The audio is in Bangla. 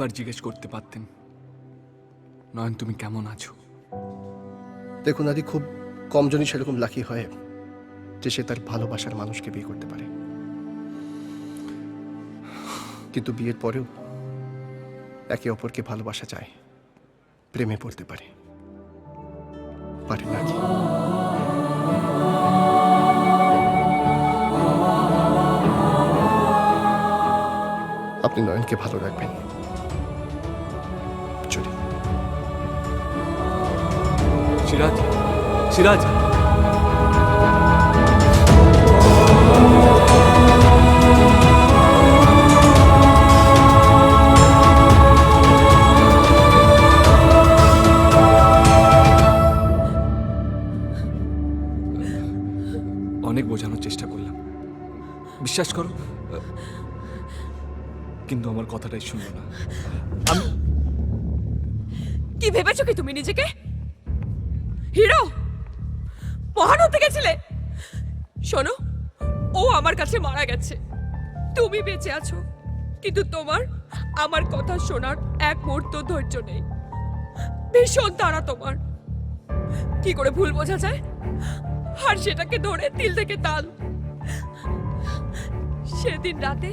একবার জিজ্ঞেস করতে পারতেন নয়ন তুমি কেমন আছো। দেখুন আদি, খুব কমজনই সেরকম লাকি হয় যে সে তার ভালোবাসার মানুষকে বিয়ে করতে পারে, কিন্তু বিয়ের পরেও একে অপরকে ভালোবাসা যায়, প্রেমে পড়তে পারে না কি? আপনি নয়নকে ভালো রাখবেন। চলি। সিরাজ, সিরাজ, অনেক বোঝানোর চেষ্টা করলাম, বিশ্বাস করো, কিন্তু আমার কথাটাই শুনলো না। আমি কি ভেবেছো কি তুমি নিজেকে হিরো মহান হতে গেছিলে? শোনো, ও আমার কাছে মারা গেছে, তুমি বেঁচে আছো, কিন্তু তোমার আমার কথা শোনার এক মুহূর্ত ধৈর্য নেই। ভীষণ তাড়া তোমার, কি করে ভুল বোঝা যায় আর সেটাকে ধরে তিল থেকে তাল। সেদিন রাতে